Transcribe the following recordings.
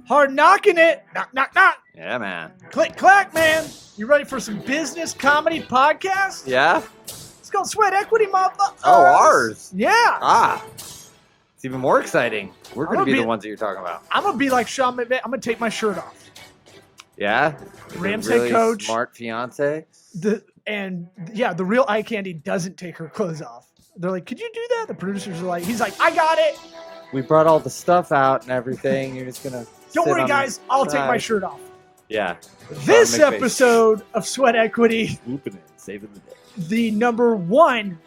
Hard knocking it. Knock, knock, knock. Yeah, man. Click, clack, man. You ready for some business comedy podcast? Yeah? It's called Sweat Equity, motherfuckers. Oh, ours. Yeah. Ah. It's even more exciting. We're going to be be- the ones that you're talking about. I'm going to be like Sean McVay. I'm going to take my shirt off. Yeah? Rams Really head coach. Smart fiance. The real eye candy doesn't take her clothes off. They're like, could you do that? The producers are like, he's like, I got it. We brought all the stuff out and everything. You're just going to. Don't worry, guys. I'll take my shirt off. Yeah. This Sean McVay. episode of Sweat Equity, Swooping in, saving the day. the number one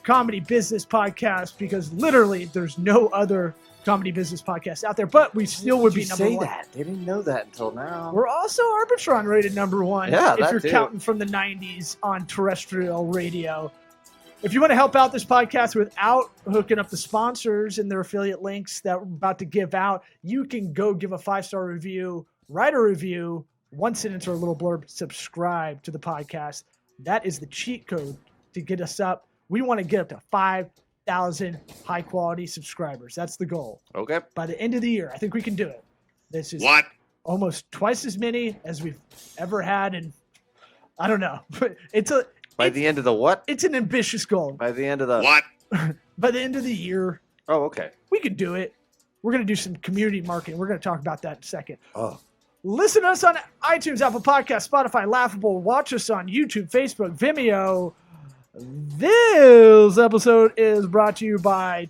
comedy business podcast, because literally there's no other comedy business podcast out there, but we still would be Did you number say one. that? They didn't know that until now. We're also Arbitron rated number one Yeah, if that you're too. counting from the 90s on terrestrial radio. If you want to help out this podcast without hooking up the sponsors and their affiliate links that we're about to give out, you can go give a 5-star review, write a review, one sentence or a little blurb, subscribe to the podcast. That is the cheat code to get us up. We want to get up to 5,000 high-quality subscribers. That's the goal. Okay. By the end of the year, I think we can do it. This is almost twice as many as we've ever had, and I don't know. But By the end of the what? it's an ambitious goal. By the end of the. By the end of the year, Oh, okay. we can do it. We're going to do some community marketing. We're going to talk about that in a second. Oh. Listen to us on iTunes, Apple Podcasts, Spotify, Laughable. Watch us on YouTube, Facebook, Vimeo. This episode is brought to you by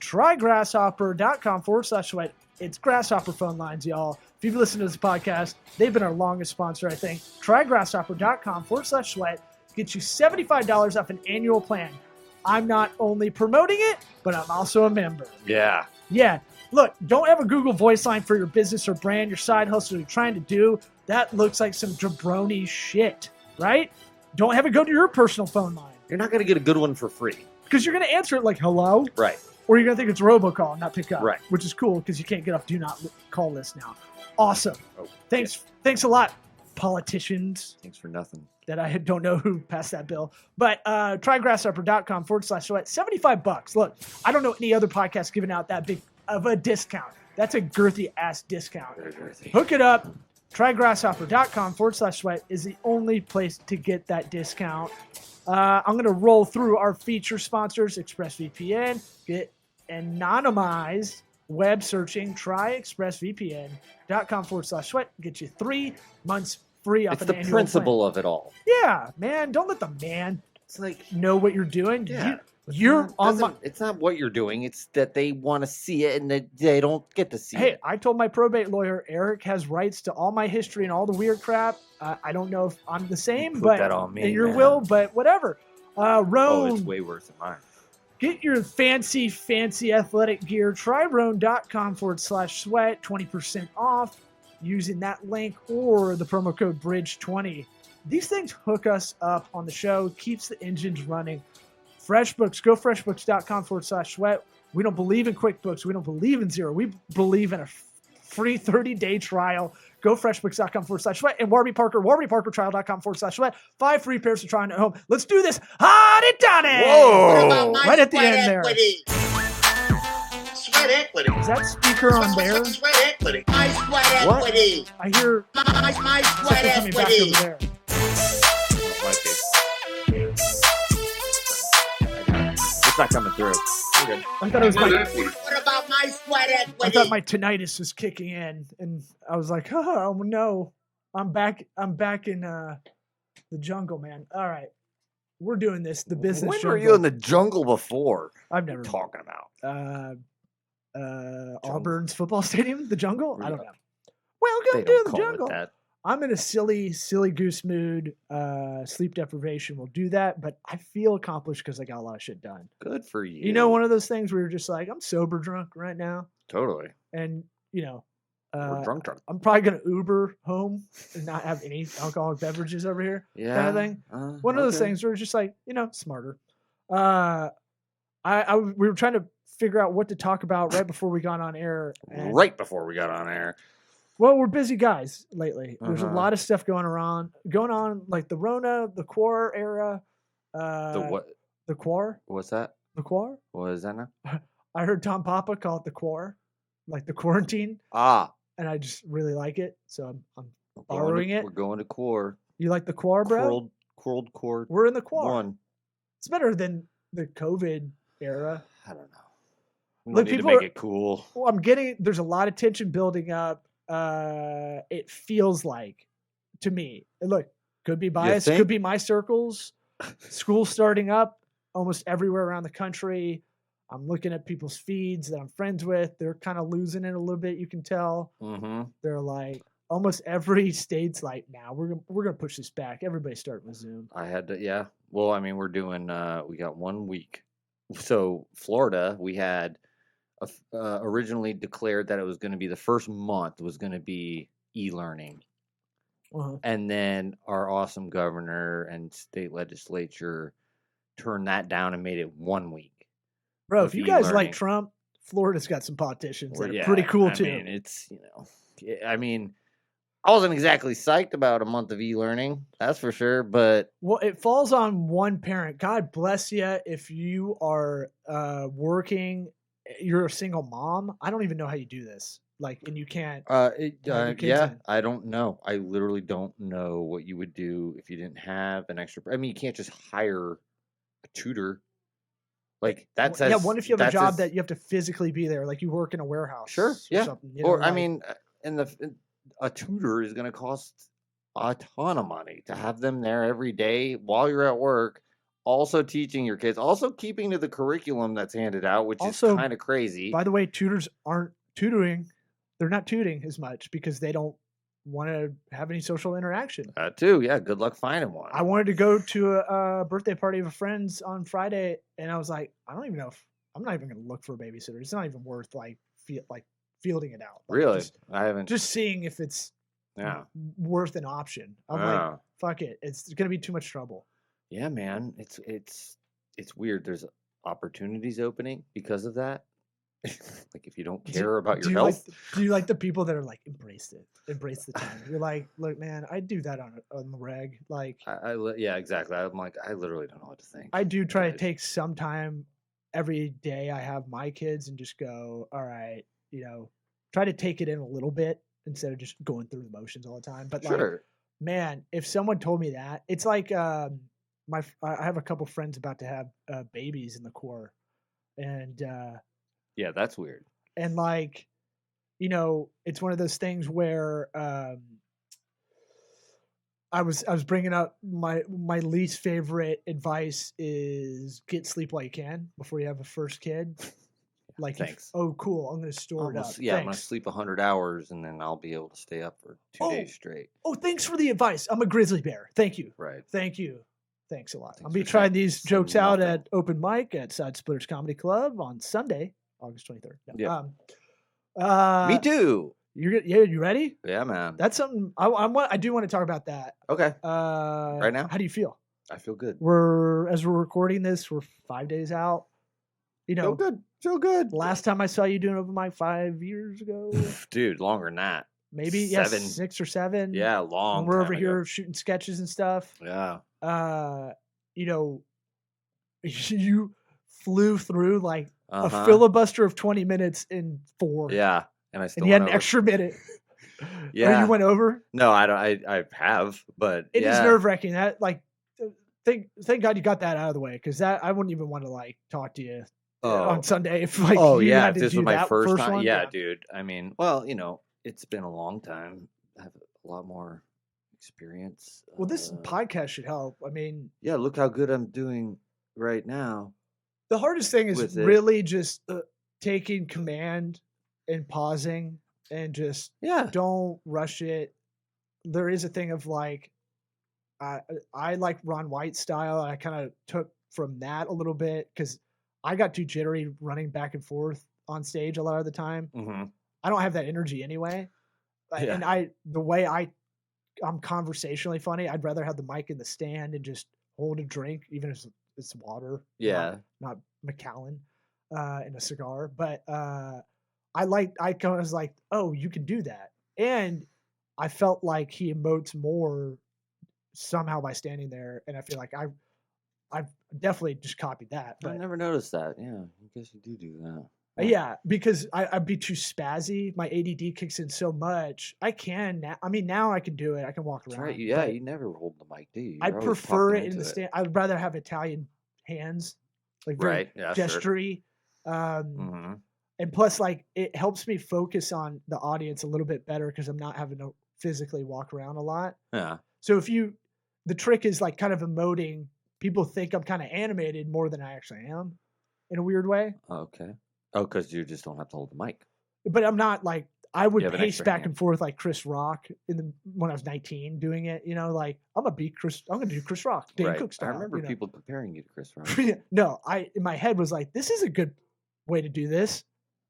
trygrasshopper.com/sweat. It's Grasshopper phone lines, y'all. If you've listened to this podcast, they've been our longest sponsor, I think. Trygrasshopper.com/sweat. Gets you $75 off an annual plan. I'm not only promoting it, but I'm also a member. Yeah. Yeah. Look, don't have a Google voice line for your business or brand, your side hustle you're trying to do. That looks like some jabroni shit, right? Don't have it go to your personal phone line You're not going to get a good one for free. because you're going to answer it like hello, Right. or you're going to think it's robocall and not pick up, Right. which is cool because you can't get off do not call list now. Awesome. Oh, Thanks a lot, politicians Thanks for nothing. that I don't know who passed that bill. But trygrasshopper.com/sweat. $75. Look, I don't know any other podcast giving out that big of a discount. That's a girthy ass discount. Very girthy. Hook it up. Trygrasshopper.com/sweat is the only place to get that discount. I'm going to roll through our feature sponsors. ExpressVPN. Get anonymized web searching. Try expressvpn.com/sweat. Get you 3 months free off It's an the annual principle of it all. plan. Yeah, man. Don't let the man It's like. know what you're doing. Yeah. You're on my... It's not what you're doing. It's that they want to see it and that they don't get to see Hey, it. I told my probate lawyer, Eric has rights to all my history and all the weird crap. I don't know if I'm the same, Put but that on me, in your man. will, but whatever. Oh, Roan, it's way worse than mine. get your fancy athletic gear. Try roan.com/sweat, 20% off using that link or the promo code BRIDGE20. These things hook us up on the show, keeps the engines running. FreshBooks, go freshbooks.com/sweat. We don't believe in QuickBooks. We don't believe in Zero. We believe in a free 30-day trial. Go freshbooks.com/sweat. And Warby Parker, warbyparkertrial.com/sweat. 5 free pairs to try on at home. Let's do this. Hot it done it. Whoa. Right at the end there. Sweat equity. Is that speaker on there? Sweat equity. My sweat What? equity. I hear My sweat something coming back equity. over there. It's not coming through. We're good. I thought it was my... What about my sweat I equity? thought my tinnitus was kicking in, and I was like, "Oh no, I'm back! I'm back in the jungle, man." All right, we're doing this. The business. When jungle. were you in the jungle before? I've never Talking about. Auburn's football stadium, the jungle. I don't know. Welcome They to don't the call jungle. it that. I'm in a silly goose mood. Sleep deprivation will do that, but I feel accomplished because I got a lot of shit done. Good for you. You know, one of those things where you're just like, I'm sober drunk right now, Totally. and you know. We're drunk. I'm probably gonna Uber home and not have any alcoholic beverages over here. Yeah. Kind of thing. One of those okay. things where it's just like, you know, smarter. We were trying to figure out what to talk about right before we got on air. and- Right before we got on air. Well, we're busy guys lately. There's a Uh-huh. lot of stuff going on, like the Rona, the Quar era. The what? The Quar? What's that? The Quar? What is that now? I heard Tom Papa call it the Quar, like the quarantine. Ah. and I just really like it. So I'm We're borrowing it. We're going to core. You like the Quar, bro? Cold core We're in the Quar. 1. It's better than the COVID era. I don't know. We Look, don't need to people make are- it cool. Well, I'm getting there's a lot of tension building up. It feels like to me. And look, could be biased, think? could be my circles. School starting up almost everywhere around the country. I'm looking at people's feeds that I'm friends with. They're kind of losing it a little bit. You can tell. Mm-hmm. They're like almost every state's like, now we're gonna push this back. Everybody's starting with Zoom. I had to, yeah. Well, I mean, we're doing, we got 1 week. So Florida, we had originally declared that it was going to be the first month was going to be e-learning. Uh-huh. And then our awesome governor and state legislature turned that down and made it 1 week. Bro, With if you guys like e-learning. Trump, Florida's got some politicians Well, that are yeah, pretty cool I too. mean, it's, I mean, I wasn't exactly psyched about a month of e-learning, that's for sure. But Well, it falls on one parent. God bless you if you are working. You're a single mom. I don't even know how you do this. Like, and you can't. Have your kids yeah, in. I don't know. I literally don't know what you would do if you didn't have an extra. I mean, you can't just hire a tutor. Like that's yeah. as, What if you have a that's job as- that you have to physically be there, like you work in a warehouse? Sure, or yeah. something, you Or know, I like- mean, a tutor is going to cost a ton of money to have them there every day while you're at work. Also teaching your kids, also keeping to the curriculum that's handed out, which Also, is kind of crazy. by the way, tutors aren't tutoring. They're not tutoring as much because they don't want to have any social interaction. That too, yeah. Good luck finding one. I wanted to go to a birthday party of a friend's on Friday, and I was like, I don't even know if I'm not even going to look for a babysitter. It's not even worth like fielding it out. Like, Really, I haven't. just seeing if it's Yeah. worth an option. I'm like, Yeah. fuck it. It's going to be too much trouble. Yeah, man, it's weird. There's opportunities opening because of that. Like if you don't Do- care about do your you like health, do you like the people that are like embrace the time? You're like, look, man, I do that on the reg. Like, yeah, exactly. I'm like, I literally don't know what to think. I do try to Right. take some time every day I have my kids and just go, all right, try to take it in a little bit instead of just going through the motions all the time. But like, Sure. man, if someone told me that, it's like I have a couple friends about to have babies in the Corps, and Yeah, that's weird. like, it's one of those things where I was bringing up my least favorite advice is get sleep while you can before you have a first kid. Like, Thanks. oh, cool, I'm gonna store it up. Yeah, I'm gonna Thanks. sleep 100 hours and then I'll be able to stay up for 2 Oh. days straight. Oh, thanks for the advice. I'm a grizzly bear. Thank you. Right. Thank you. Thanks a lot. Thanks I'll be for trying saying- these saying jokes out nothing. at open mic at Side Splitters Comedy Club on Sunday, August 23rd. No, Yeah. Me too. You ready? Yeah, man. That's something I do want to talk about that. Okay. Right now? How do you feel? I feel good. As we're recording this, we're 5 days out. Feel good. Feel good. Last time I saw you doing open mic 5 years ago, Dude, longer than that. maybe 7. 6 or 7. Yeah, long. When we're over time ago. here shooting sketches and stuff. Yeah. You flew through like a Uh-huh. filibuster of 20 minutes in 4. Yeah, and I still And you had an went over. extra minute. Or Yeah. you went over. No, I don't. I have, but It is yeah. nerve wracking. That like, thank God you got that out of the way, because that I wouldn't even want to like talk to you on Sunday if like oh you yeah, had if to this do was my that first time. one. Yeah, dude. I mean, well, it's been a long time. I have a lot more experience. Well, this podcast should help. I mean, Yeah, look how good I'm doing right now. the hardest thing is With it. really just taking command and pausing and just Yeah. don't rush it. There is a thing of like, I like Ron White style. I kind of took from that a little bit because I got too jittery running back and forth on stage a lot of the time. Mm-hmm. I don't have that energy anyway. Yeah. And the way I'm conversationally funny, I'd rather have the mic in the stand and just hold a drink, even if it's water. Yeah. Not Macallan, and a cigar. But I was like, oh, you can do that. And I felt like he emotes more somehow by standing there. And I feel like I've definitely just copied that. I But never noticed that. Yeah, I guess you do that. Yeah, because I'd be too spazzy. My ADD kicks in so much. I can now. I mean, now I can do it. I can walk That's around. right. Yeah, but you never hold the mic, do you? I You're always prefer talking it in the into stand. I'd rather have Italian hands, like very Right. Yeah, sure. gestury. Mm-hmm. And plus, like, it helps me focus on the audience a little bit better because I'm not having to physically walk around a lot. Yeah. So the trick is like kind of emoting. People think I'm kind of animated more than I actually am, in a weird way. Okay. Oh, because you just don't have to hold the mic. But I'm not like I would have an pace extra back hand. and forth like Chris Rock when I was 19 doing it. You know, like I'm gonna do Chris Rock, Dan Right. Cook I style. remember you know? people comparing you to Chris Rock. No, in my head was like, this is a good way to do this,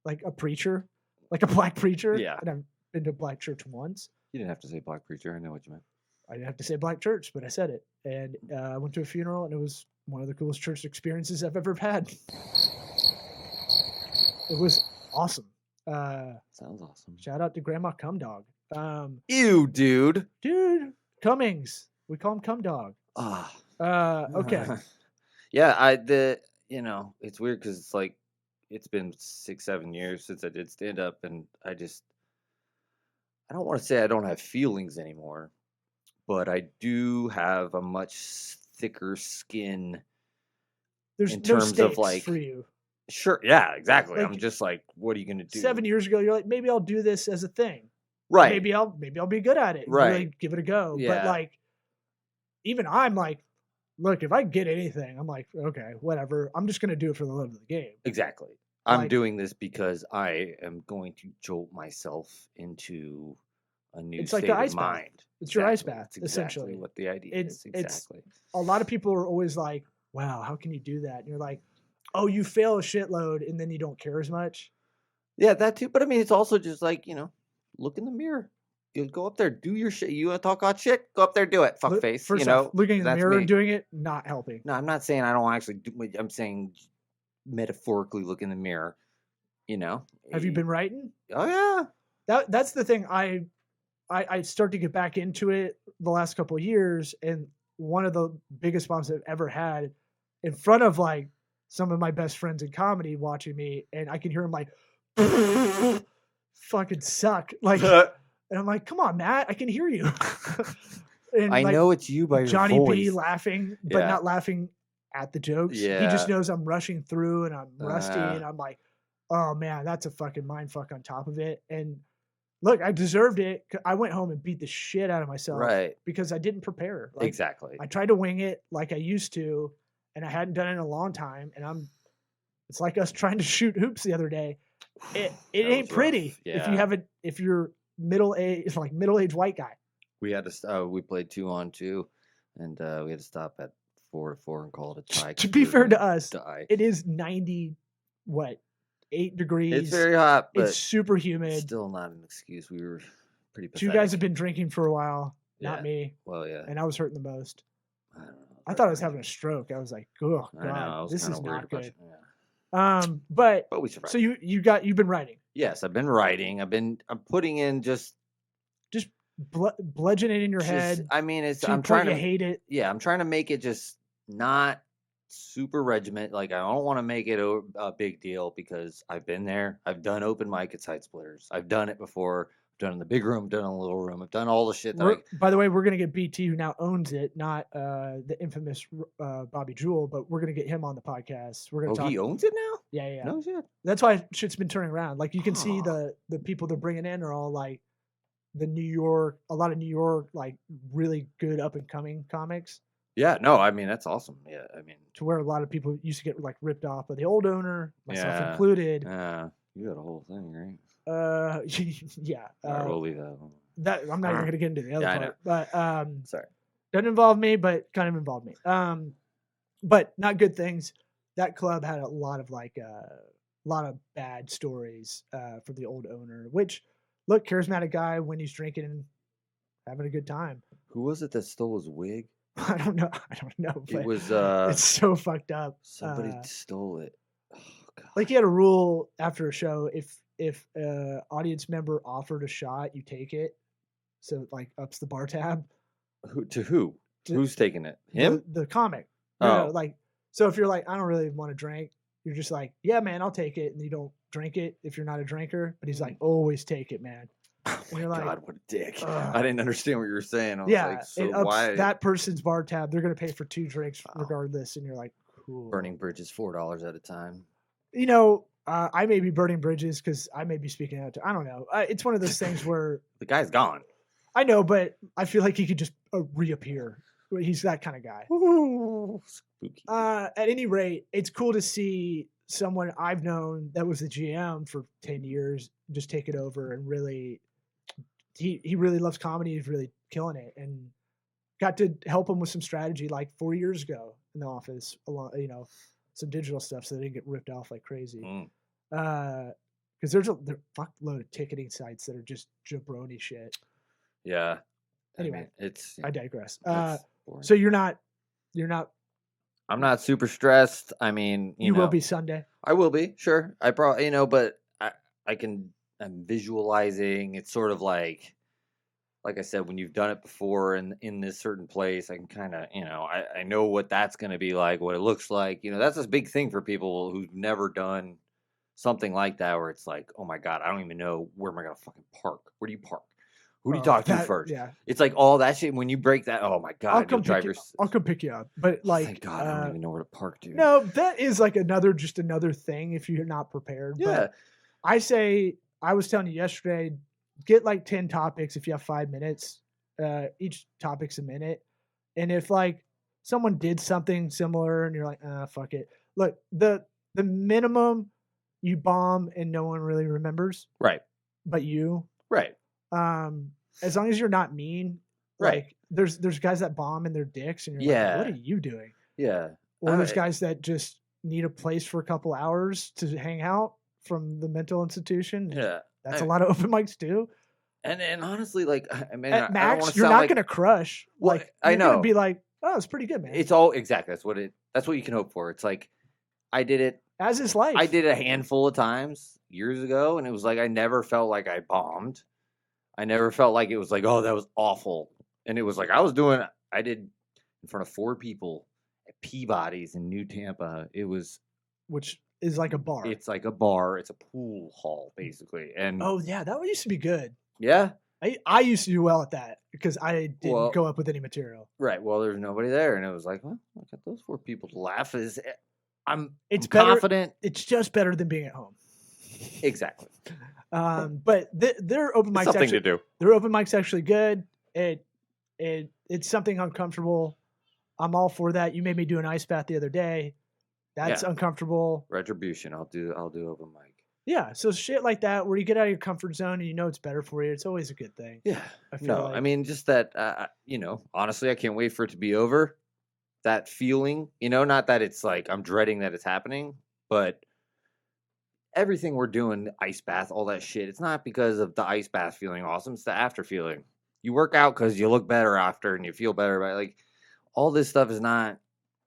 like a preacher, like a black preacher. Yeah. And I've been to a black church once. You didn't have to say black preacher. I know what you meant. I didn't have to say black church, but I said it. And I went to a funeral, and it was one of the coolest church experiences I've ever had. It was awesome. Sounds awesome. Shout out to Grandma Cum Dog. Ew, dude. Dude, Cummings. We call him Cum Dog. Ah. Okay. Yeah, it's weird because it's like it's been 6-7 years since I did stand up, and I don't want to say I don't have feelings anymore, but I do have a much thicker skin. There's in no terms of, stakes like, for you. Sure, yeah, exactly. I'm Like, just like, what are you gonna do? 7 years ago, you're like, maybe I'll do this as a thing. Right. Maybe I'll be good at it. And Right. really give it a go. But Yeah. like, even I'm like, look, if I get anything, I'm like, okay, whatever. I'm just gonna do it for the love of the game. Exactly. I'm Like- doing this because I am going to jolt myself into a new It's like state the ice of bath. mind. It's your ice Exactly. bath, That's exactly essentially. what the idea It's- is. it's- Exactly. A lot of people are always like, wow, how can you do that? And you're like, oh, you fail a shitload and then you don't care as much. Yeah, that too. But I mean, it's also just like, look in the mirror. You go up there, do your shit. You want to talk about shit? Go up there, do it. Fuck Look- face. First off, looking in the that's mirror me. and doing it, not helping. No, I'm not saying I don't actually do it. I'm saying metaphorically look in the mirror. Have you been writing? Oh, yeah. That's the thing. I start to get back into it the last couple of years, and one of the biggest bombs I've ever had in front of like some of my best friends in comedy watching me, and I can hear them like fucking suck. Like, and I'm like, come on, Matt, I can hear you. And I like, know it's you by your Johnny voice. B laughing, but Yeah. not laughing at the jokes. He just Yeah. knows I'm rushing through and I'm rusty, Uh. and I'm like, oh man, that's a fucking mind fuck on top of it. And look, I deserved it. I went home and beat the shit out of myself Right. because I didn't prepare. Like, Exactly. I tried to wing it like I used to, and I hadn't done it in a long time. And it's like us trying to shoot hoops the other day. It That ain't was pretty rough. if Yeah. you haven't, if you're middle-aged white guy. We had to. We played 2-on-2, and we had to stop at 4-4 and call it a tie. To 'cause be we were fair to gonna us, die. it is 8 degrees. It's very hot, but It's super humid. still not an excuse. We were pretty Two pathetic. guys have been drinking for a while, not Yeah. me, Well, yeah. and I was hurting the most. I don't know. I thought I was having a stroke. I was like, oh I know. I god, was this kinda is worried not about good. you, yeah. But But we survived. so you've been writing, Yes, I've been writing. I'm putting in just bludgeoning in your head. I mean, it's. To the I'm point trying you to. hate it. Yeah, I'm trying to make it just not super regiment. Like, I don't want to make it a big deal because I've been there. I've done open mic at Side Splitters. I've done it before. I've done it in the big room. Done it in the little room. I've done all the shit that By the way, we're gonna get BT, who now owns it, not the infamous Bobby Jewell, but we're gonna get him on the podcast. We're gonna talk. he owns it now? Yeah. No shit. That's why shit's been turning around. Like you can see Huh. the people they're bringing in are all like a lot of New York, like really good up and coming comics. Yeah, no, I mean, that's awesome. Yeah, I mean, To where a lot of people used to get like ripped off by the old owner, myself Yeah. included. you got a whole thing, right? Yeah. All right, we'll leave that alone. That I'm not even gonna get into the other Yeah, I know. part, but Sorry. doesn't involve me, but kind of involved me. But not good things. That club had a lot of bad stories from the old owner. Which, look, charismatic guy when he's drinking and having a good time. Who was it that stole his wig? I don't know. But It was it's so fucked up. somebody stole it. Oh, God. Like he had a rule after a show: if audience member offered a shot, you take it. So it, like ups the bar tab. Who? To- Who's taking it? Him? The comic. No, Oh. like so if you're like, I don't really want to drink, you're just like, yeah, man, I'll take it, and you don't drink it if you're not a drinker. But he's like, always take it, man. Oh And my you're like, God, what a dick. ugh. I didn't understand what you were saying. I was Yeah, like, so it ups why that person's bar tab. They're gonna pay for 2 drinks Wow. regardless, and you're like, cool. burning bridges $4 at a time? You know, I may be burning bridges because I may be speaking out. I don't know. It's one of those things where The guy's gone. I know, but I feel like he could just reappear. He's that kind of guy. Spooky. At any rate, it's cool to see someone I've known that was the GM for 10 years just take it over and really, he really loves comedy. He's really killing it, and got to help him with some strategy like 4 years ago in the office, you know, some digital stuff so they didn't get ripped off like crazy. Because there's a fuckload of ticketing sites that are just jabroni shit. Yeah. Anyway, I mean, it's I digress. it's boring. So you're not. I'm not super stressed. I mean, You know, will be Sunday. I will be, sure. I probably, but I'm visualizing. It's sort of like I said, when you've done it before in this certain place, I can kind of, I know what that's going to be like, what it looks like. That's a big thing for people who've never done something like that, where it's like, oh my God, I don't even know where am I going to fucking park? Where do you park? Who do you talk to first? Yeah, It's like all that shit. When you break that, oh my God, I'll come pick you up. But like, thank God, I don't even know where to park, dude. no, that is like another thing if you're not prepared. Yeah. But I was telling you yesterday, get like 10 topics if you have 5 minutes. Each topic's a minute. And if like someone did something similar and you're like, fuck it. Look, the minimum you bomb and no one really remembers. Right. But you. Right. As long as you're not mean, Right. like there's guys that bomb and they're dicks and you're like, what are you doing? Yeah. Or there's guys that just need a place for a couple hours to hang out from the mental institution. Yeah. That's a lot of open mics too. And honestly, like, I mean, At I max, don't you're sound not like, gonna crush. Well, Like I you're gonna know. be like, oh, it's pretty good, man. It's all exactly. That's what you can hope for. It's like, I did it. As is life. I did it a handful of times years ago, and it was like I never felt like I bombed. I never felt like it was like, oh, that was awful. And it was like I did in front of 4 people at Peabody's in New Tampa. It was, which is like a bar. it's like a bar. It's a pool hall, basically. And Oh yeah, that one used to be good. yeah, I used to do well at that because I didn't Well- go up with any material. right. Well, there's nobody there, and it was like, well, I got those 4 people to laugh. I'm It's I'm better- confident. It's just better than being at home. Exactly. But their open mics Something actually, to do. their open mic's actually good. It's something uncomfortable. I'm all for that. You made me do an ice bath the other day. That's Yeah. uncomfortable. Retribution. I'll do open mic. Yeah, so shit like that where you get out of your comfort zone and you know it's better for you. It's always a good thing. Yeah. I feel No, like. I mean, just that, honestly, I can't wait for it to be over. That feeling, not that it's like I'm dreading that it's happening, but everything we're doing, the ice bath, all that shit, it's not because of the ice bath feeling awesome. It's the after feeling. You work out because you look better after and you feel better. But like, all this stuff is not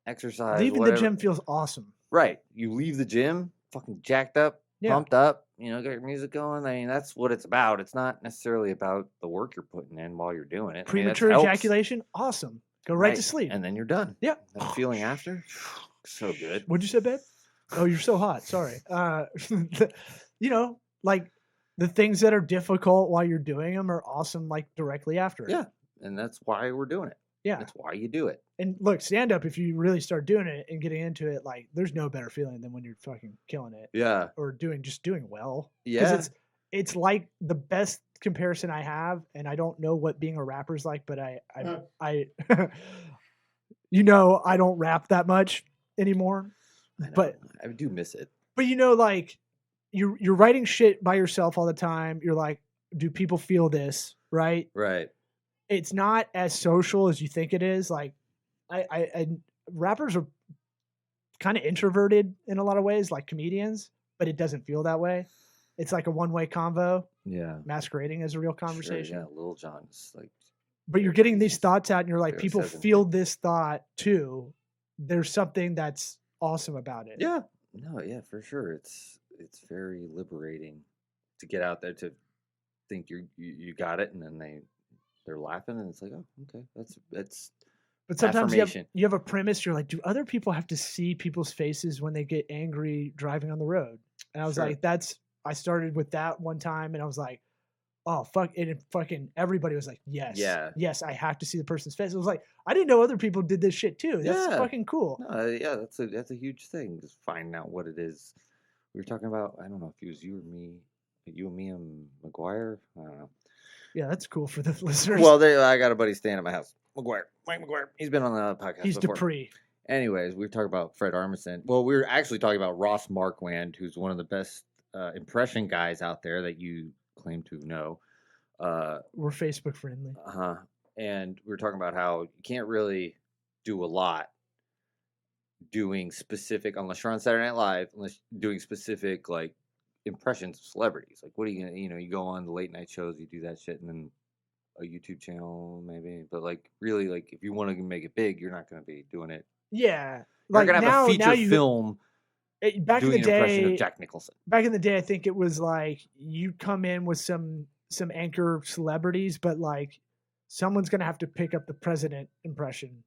exercise. Leaving whatever. the gym feels awesome. Right. You leave the gym fucking jacked up, Yeah. pumped up, got your music going. I mean, that's what it's about. It's not necessarily about the work you're putting in while you're doing it. Premature helps. ejaculation, awesome. Go right to sleep. And then you're done. Yeah. That feeling after, so good. What'd you say, babe? Oh, you're so hot. Sorry. Like the things that are difficult while you're doing them are awesome, like directly after. Yeah. And that's why we're doing it. Yeah. That's why you do it. And look, stand up, if you really start doing it and getting into it, like there's no better feeling than when you're fucking killing it Yeah. or doing well. 'Cause Yeah. It's like the best comparison I have, and I don't know what being a rapper is like, but I I don't rap that much anymore. I know. But I do miss it. But like you're writing shit by yourself all the time. You're like, do people feel this? Right? Right. It's not as social as you think it is. Like I rappers are kind of introverted in a lot of ways, like comedians, but it doesn't feel that way. It's like a one-way convo Yeah. masquerading as a real conversation. Sure, yeah. Lil Jon's like, But you're getting these thoughts out and you're like, Zero people 7. feel this thought too. There's something that's awesome about it. yeah. No, yeah, for sure. It's very liberating to get out there to think you got it, and then they're laughing, and it's like, oh, okay, that's But sometimes Affirmation. you have a premise. You're like, do other people have to see people's faces when they get angry driving on the road? And I was Sure. like, I started with that one time, and I was like, oh fuck! And it fucking everybody was like, yes, Yeah. yes, I have to see the person's face. It was like, I didn't know other people did this shit too. That's Yeah. fucking cool. No, yeah, that's a huge thing. Just finding out what it is. We were talking about. I don't know if it was you and me and McGuire. I don't know. Yeah, that's cool for the listeners. Well, I got a buddy staying at my house. Mike McGuire. He's been on the podcast he's before. Dupree. Anyways, we were talking about Fred Armisen. Well, we were actually talking about Ross Marquand, who's one of the best impression guys out there that you claim to know. We're Facebook friendly. And we were talking about how you can't really do a lot doing specific, unless you're on Saturday Night Live, unless doing specific like impressions of celebrities. Like, what are you gonna, you go on the late night shows, you do that shit, and then a YouTube channel maybe. But like, really, like if you want to make it big, you're not gonna be doing it. Yeah, You're not gonna have a feature film. Back in the doing an impression day, of Jack Nicholson. Back in the day, I think it was like you come in with some anchor celebrities, but like someone's gonna have to pick up the president impression.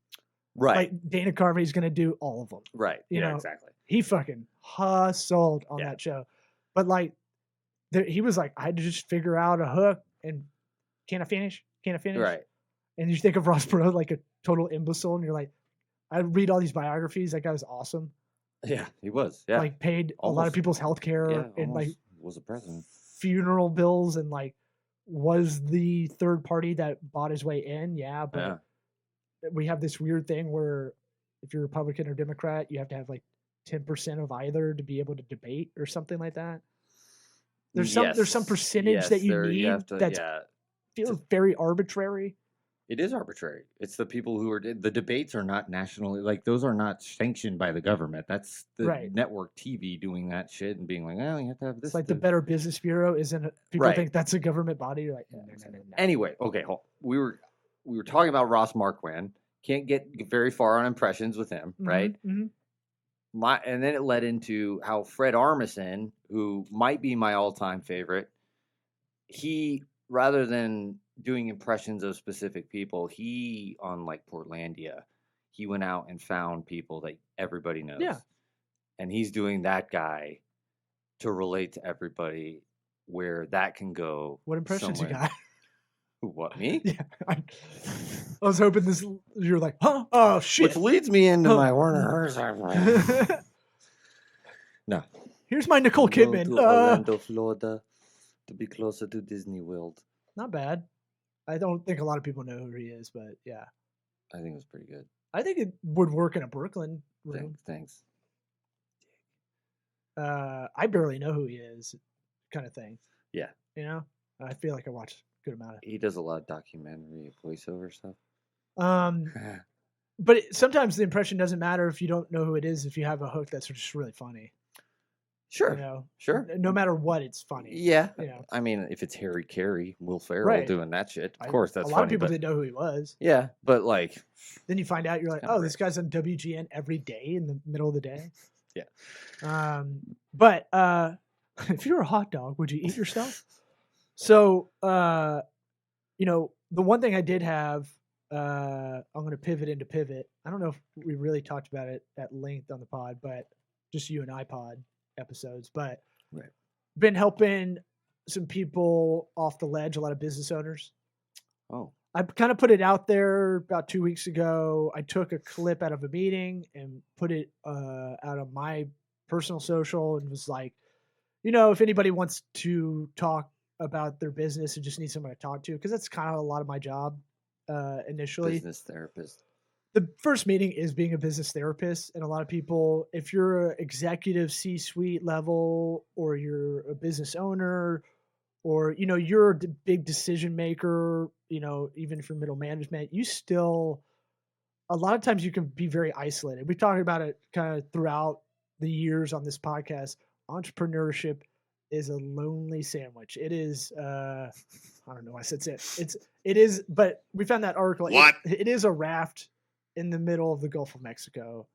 Right. Like Dana Carvey's gonna do all of them. Right. You know, exactly. He fucking hustled on that show, but like he was like, I had to just figure out a hook and can I finish? Right. And you think of Ross Perot like a total imbecile, and you're like, I read all these biographies. That guy was awesome. Yeah, he was. Yeah. Like paid a lot of people's health care and like was a president. Funeral bills and like was the third party that bought his way in. Yeah, but we have this weird thing where if you're Republican or Democrat, you have to have like 10% of either to be able to debate or something like that. There's some percentage that you need that feels very arbitrary. It is arbitrary. It's the people who are the debates are not nationally, like those are not sanctioned by the government. That's the network TV doing that shit and being like, oh, you have to have this. It's like the Better Business Bureau isn't. People think that's a government body. You're like, no. Anyway, okay, we were talking about Ross Marquand. Can't get very far on impressions with him, right? Mm-hmm. And then it led into how Fred Armisen, who might be my all-time favorite, he rather than doing impressions of specific people, he on like Portlandia, he went out and found people that everybody knows. Yeah. And he's doing that guy to relate to everybody where that can go. What impressions you got? What, me? Yeah. I was hoping you're like, huh? Oh, shit. Which leads me into my Werner Herzog. No. Here's my Nicole Kidman. To Orlando, Florida, to be closer to Disney World. Not bad. I don't think a lot of people know who he is, but yeah. I think it was pretty good. I think it would work in a Brooklyn room. Thanks. I barely know who he is, kind of thing. Yeah. You know? I feel like I watch a good amount of it. He does a lot of documentary voiceover stuff. But sometimes the impression doesn't matter if you don't know who it is, if you have a hook that's just really funny. Sure. You know? Sure. No matter what, it's funny. Yeah. You know? I mean, if it's Harry Carey, Will Ferrell doing that shit, of course that's funny. A lot of people didn't know who he was. Yeah, but like... Then you find out, you're like, oh, this guy's on WGN every day in the middle of the day. Yeah. But if you're a hot dog, would you eat yourself? So, you know, the one thing I did have, I'm going to pivot into Pivot. I don't know if we really talked about it at length on the pod, but just you and I pod episodes. But been helping some people off the ledge, a lot of business owners. Oh. I kind of put it out there about 2 weeks ago. I took a clip out of a meeting and put it out of my personal social and was like, you know, if anybody wants to talk about their business and just need someone to talk to, because that's kind of a lot of my job initially. Business therapist. The first meeting is being a business therapist. And a lot of people, if you're an executive C-suite level or you're a business owner or, you know, you're a big decision maker, you know, even if you're middle management, you still, a lot of times you can be very isolated. We talked about it kind of throughout the years on this podcast. Entrepreneurship is a lonely sandwich. It is, I don't know why I said it is, but we found that article. What? It is a raft in the middle of the Gulf of Mexico.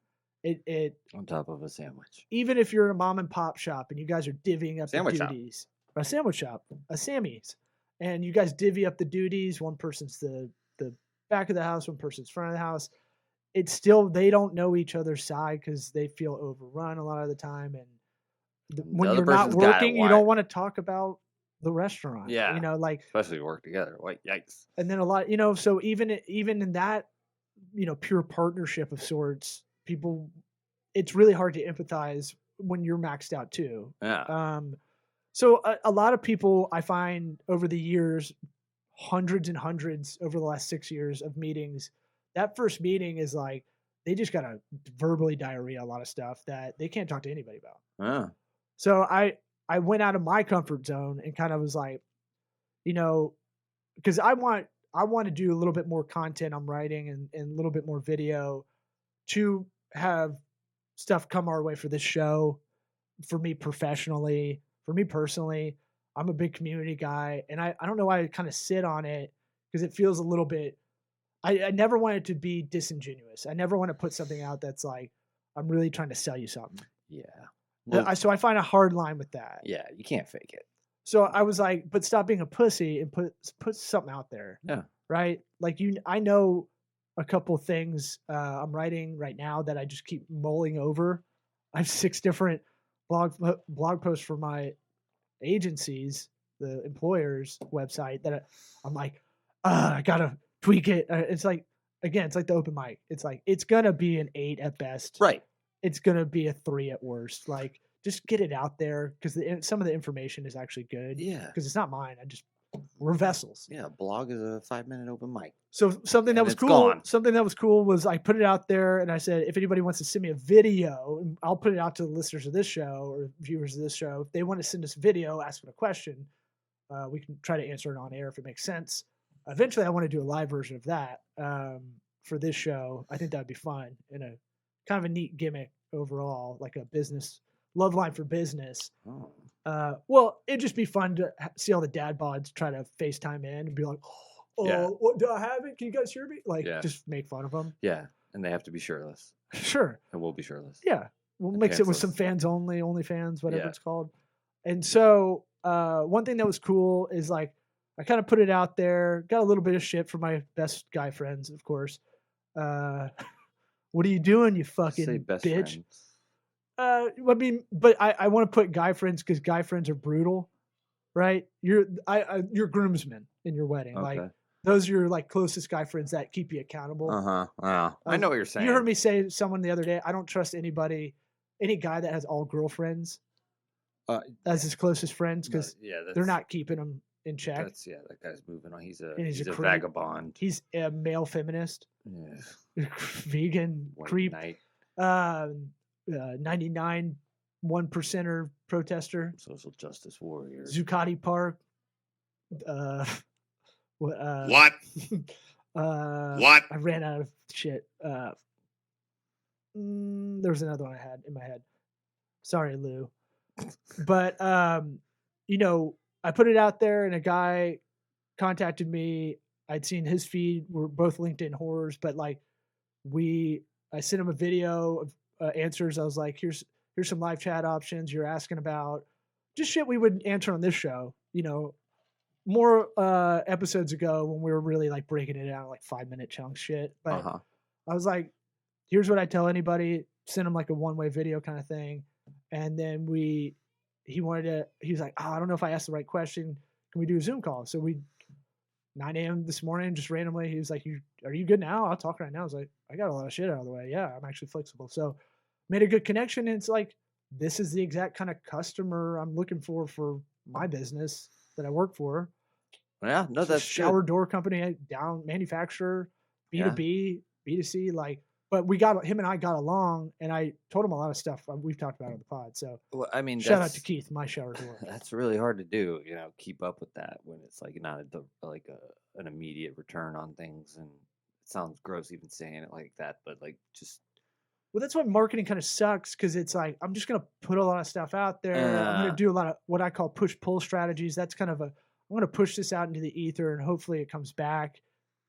It on top of a sandwich. Even if you're in a mom and pop shop and you guys are divvying up sandwich the duties, a sandwich shop, a Sammy's, and you guys divvy up the duties. One person's the back of the house, one person's front of the house. it's still they don't know each other's side because they feel overrun a lot of the time, and when other you're not person's got it working, you wired. don't want to talk about the restaurant. Yeah. You know, like, Especially to work together. Like, yikes. and then a lot, you know, so even in that, you know, pure partnership of sorts, people, it's really hard to empathize when you're maxed out too. Yeah. So a lot of people I find over the years, hundreds and hundreds over the last 6 years of meetings, that first meeting is like they just gotta verbally diarrhea a lot of stuff that they can't talk to anybody about. Yeah. So I went out of my comfort zone and kind of was like, you know, because I want to do a little bit more content I'm writing and a little bit more video to have stuff come our way for this show, for me professionally, for me personally. I'm a big community guy, and I don't know why I kind of sit on it because it feels a little bit. I never want it to be disingenuous. I never want to put something out that's like I'm really trying to sell you something. Yeah. Well, So I find a hard line with that. yeah, you can't fake it. So I was like, but stop being a pussy and put something out there. Yeah. Right? Like I know a couple things I'm writing right now that I just keep mulling over. I have 6 different blog posts for my agencies, the employer's website that I'm like, I gotta tweak it. It's like, again, it's like the open mic. It's like it's gonna be an 8 at best. Right. It's gonna be a 3 at worst. Like, just get it out there because some of the information is actually good. Yeah. Because it's not mine. We're vessels. Yeah. Blog is a 5-minute open mic. So something that And was it's cool. gone. Something that was cool was I put it out there and I said, if anybody wants to send me a video, and I'll put it out to the listeners of this show or viewers of this show. If they want to send us a video, asking a question, we can try to answer it on air if it makes sense. Eventually, I want to do a live version of that for this show. I think that'd be fun and a kind of a neat gimmick overall, like a business love line for business. Oh. Well, it'd just be fun to see all the dad bods try to FaceTime in and be like, "Oh, Yeah. what, do I have it? Can you guys hear me?" Like, Yeah. just make fun of them. Yeah. And they have to be shirtless. Sure. It will be shirtless. Yeah. We'll And mix it with some pantsless. fans only, OnlyFans, whatever Yeah. it's called. And so, one thing that was cool is like, I kind of put it out there, got a little bit of shit from my best guy friends, of course. What are you doing, you fucking Say best bitch? friends. I mean, but I want to put guy friends because guy friends are brutal, right? You're groomsmen in your wedding. Like, Okay. those are your like closest guy friends that keep you accountable. Uh-huh. Yeah. I know what you're saying. You heard me say to someone the other day, I don't trust anybody, any guy that has all girlfriends as his closest friends because yeah, they're not keeping them in check. that guy's moving on. He's a And he's a creep. vagabond. He's a male feminist, Yeah. vegan, White creep, knight, 99 1%er protester, social justice warrior. Zuccotti Park. What? What? I ran out of shit. There was another one I had in my head. Sorry, Lou. But you know, I put it out there, and a guy contacted me. I'd seen his feed. We're both LinkedIn horrors, but like I sent him a video of answers. I was like, here's some live chat options you're asking about, just shit we would answer on this show. You know, more episodes ago when we were really like breaking it down like 5-minute chunks shit. But I was like, here's what I tell anybody. Send him like a one-way video kind of thing. And then he was like, I don't know if I asked the right question. Can we do a Zoom call? So 9 a.m. this morning, just randomly, he was like, are you good now? I'll talk right now. I was like, I got a lot of shit out of the way. Yeah, I'm actually flexible. So made a good connection. And it's like, this is the exact kind of customer I'm looking for my business that I work for. Yeah, no, It's a that's shower good. door company, down manufacturer, B2B, B2C, like, but him and I got along, and I told him a lot of stuff we've talked about on the pod. So Well, I mean, shout out to that's- Keith, my shower door. That's really hard to do, keep up with that when it's like not an immediate return on things. And it sounds gross even saying it like that, but like just Well, that's why marketing kind of sucks because it's like I'm just gonna put a lot of stuff out there. I'm gonna do a lot of what I call push-pull strategies. That's kind of I'm gonna push this out into the ether, and hopefully it comes back.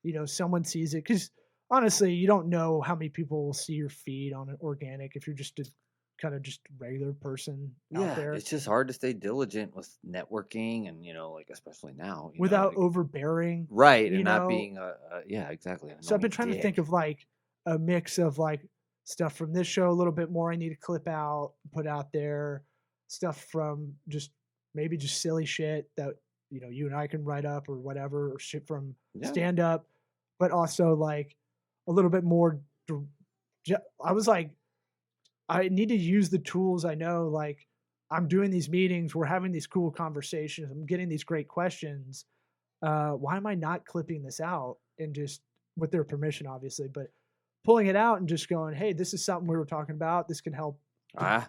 You know, someone sees it because honestly, you don't know how many people will see your feed on an organic if you're just a kind of just regular person out there it's just hard to stay diligent with networking and like especially now without like, overbearing. right you and not know? being yeah, exactly. So I've been trying to think of like a mix of like stuff from this show, a little bit more I need to clip out, put out there, stuff from just maybe just silly shit that you and I can write up or whatever, or shit from Yeah. stand up, but also like a little bit more. I was like, I need to use the tools I know. Like, I'm doing these meetings, we're having these cool conversations, I'm getting these great questions. Why am I not clipping this out and just with their permission, obviously, but pulling it out and just going, hey, this is something we were talking about. This can help.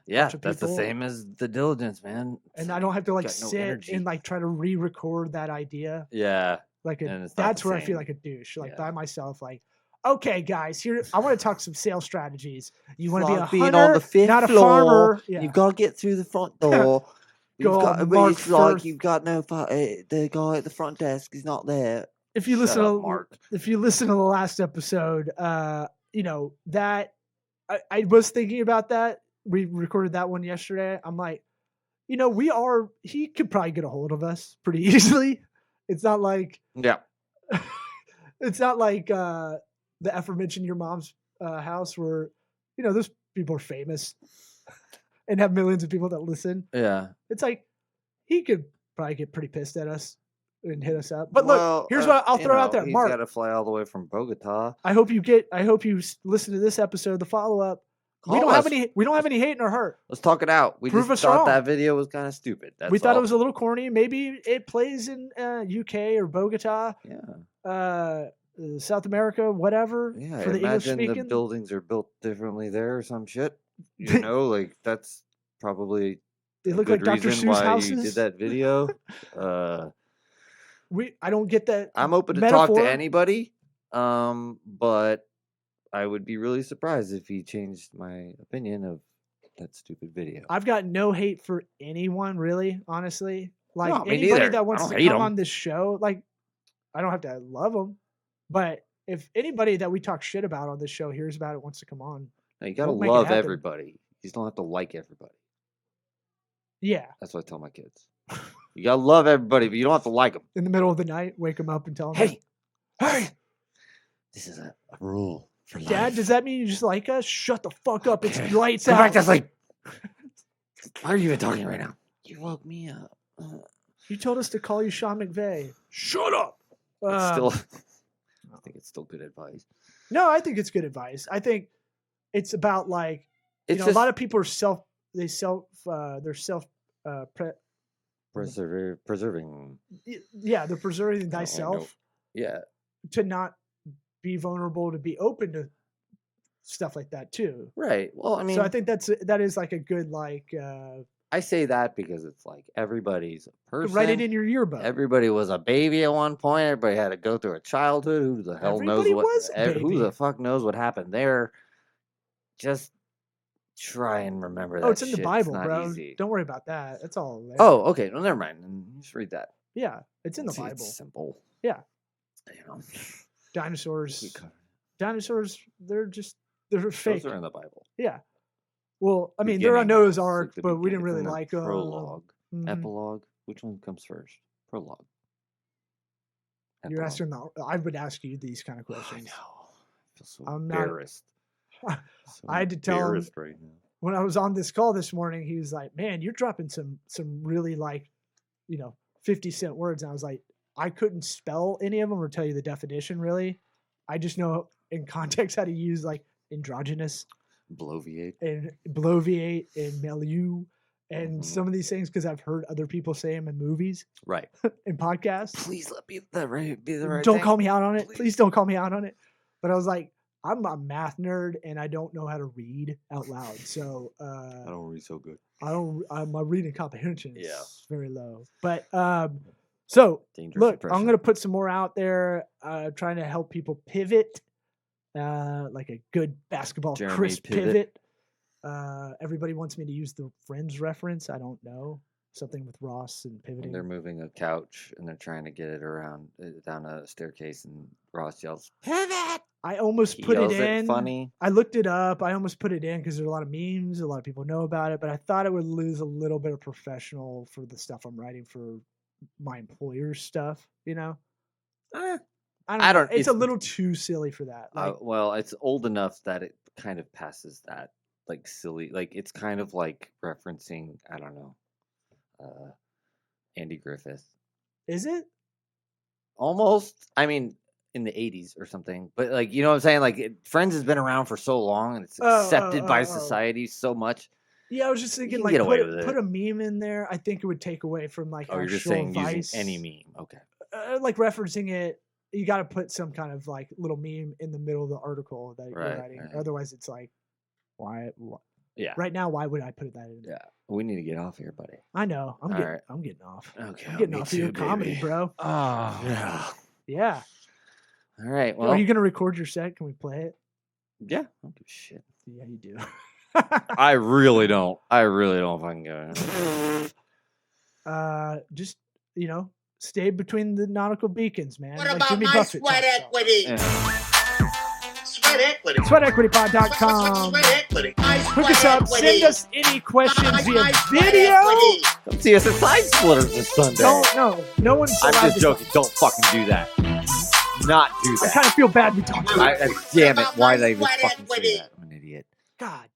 Yeah, of that's the people. same as the diligence, man. And I don't have to like got no sit energy. and like try to re-record that idea. Yeah, Like and it's not that's the where I feel same. like a douche, like Yeah. by myself. Like, okay, guys, here I want to talk some sales strategies. You want to be a Like being hunter, on the fifth not a floor. farmer. Yeah. You've got to get through the front door. Go You've got, on but Mark it's like Firth. you've got no. The guy at the front desk is not there. If you Shut listen up, to Mark. if you listen to the last episode, that I was thinking about that. We recorded that one yesterday. I'm like, he could probably get a hold of us pretty easily. It's not like Yeah, the aforementioned your mom's house where those people are famous and have millions of people that listen. yeah. It's like he could probably get pretty pissed at us and hit us up. But look, Well, here's what I'll you throw out know, there, He's Mark. got to fly all the way from Bogota. I hope you listen to this episode, the follow up. We Call don't have us. any hate in our heart. Let's talk it out. We Prove just us thought wrong. that video was kind of stupid. That's We thought all. it was a little corny. Maybe it plays in UK or Bogota, Yeah, South America, whatever. yeah. for the English Imagine the speaking. buildings are built differently there or some shit. You know, like that's probably They a look like good Dr. reason Seuss why houses. you did that video. I don't get that. I'm open to talk metaphor. to anybody, but I would be really surprised if he changed my opinion of that stupid video. I've got no hate for anyone, really, honestly. Like No, me anybody neither. that I wants don't to hate come 'em. on this show, like I don't have to love them, but if anybody that we talk shit about on this show hears about it, wants to come on, No, you gotta We'll make it love happen. everybody. You just don't have to like everybody. yeah, That's what I tell my kids. You gotta love everybody, but you don't have to like them. in the middle of the night, wake them up and tell them, Hey, this is a rule for life. Dad, does that mean you just like us? Shut the fuck up! Okay. It's lights Go out. back to sleep. Why are you even talking right now? You woke me up. You told us to call you Sean McVay. Shut up. It's still, I think it's still good advice. No, I think it's good advice. I think it's about like It's a just lot of people are they're preserving. they're preserving I don't thyself know. Yeah, to not be vulnerable, to be open to stuff like that too. right. Well, I mean, So I think that is like a good I say that because it's like everybody's a person. write it in your yearbook. Everybody was a baby at one point. Everybody had to go through a childhood. Who the hell knows Everybody what? was a Who baby. the fuck knows what happened there? Just try and remember that. Oh, it's in the shit. Bible, not bro. Easy. Don't worry about that. That's all there. Oh, okay. Well, never mind. Just read that. yeah, it's in the See, Bible. It's simple. Yeah. You know, Dinosaurs, they're fake. those are in the Bible. Yeah. Well, I mean, they're on Beginning. Noah's It's like Ark, the but we beginning. didn't It's really in the like prologue, Mhm. epilogue. Which one comes first? Prologue. You're Epilogue. asking. I would ask you these kind of Oh, I questions. know. I feel so I'm not- embarrassed. So I had to tell him- embarrassed right now. When I was on this call this morning, he was like, "Man, you're dropping some really 50-cent words." And I was like, I couldn't spell any of them or tell you the definition really. I just know in context how to use like androgynous Bloviate. and bloviate and milieu and Mhm. some of these things because I've heard other people say them in movies Right. and podcasts. Please let me be the right Don't thing. call me out on it. Please. Please don't call me out on it. But I was like, I'm a math nerd and I don't know how to read out loud. So I don't read so good. my reading comprehension is Yeah. very low. But so Dangerous look, impression. I'm gonna put some more out there, trying to help people pivot, like a good basketball Jeremy crisp Pivot. pivot. Everybody wants me to use the Friends reference. I don't know, something with Ross and When pivoting. they're moving a couch and they're trying to get it around down a staircase, and Ross yells, "Pivot!" I almost He put it yells in. funny. I looked it up. I almost put it in because there's a lot of memes. A lot of people know about it, but I thought it would lose a little bit of professional for the stuff I'm writing for my employer's stuff. You know, I don't know. It's a it's- little too silly for that. Like, well, it's old enough that it kind of passes that like silly. Like it's kind of like referencing I don't know, Andy Griffith. is it? Almost. I mean, in the 80s or something. But like, you know what I'm saying? Like Friends has been around for so long and it's accepted by society so much. Yeah, I was just thinking can like get away with put it. a meme in there. I think it would take away from like Oh, you're actual just saying Vice. using any meme. Okay. Like referencing it, you got to put some kind of like little meme in the middle of the article that Right, you're writing. right. Otherwise, it's like, why? Yeah. Right now, why would I put that in? Yeah. We need to get off here, buddy. I know. I'm All getting. right. I'm getting off. Okay. I'm getting me off of your too, comedy, baby. bro. Oh, yeah. Yeah. All right. Well, Are you gonna record your set? Can we play it? yeah. I don't give a shit. Yeah, you do. I really don't. I really don't fucking go. Just stay between the nautical beacons, man. What like about Jimmy my Buffett sweat talks about. equity? Yeah. Sweat equity. SweatEquityPod.com. Sweat equity. My Hook us sweat up. equity. Send us any questions My via sweat video. equity. Come see us at Side Splitters this Sunday. No one's I'm allowed just to- joking. Don't fucking do that. Not do I that. kind of feel bad we talked about it. Damn it. Why did I even Sweat fucking say equity. that? I'm an idiot. God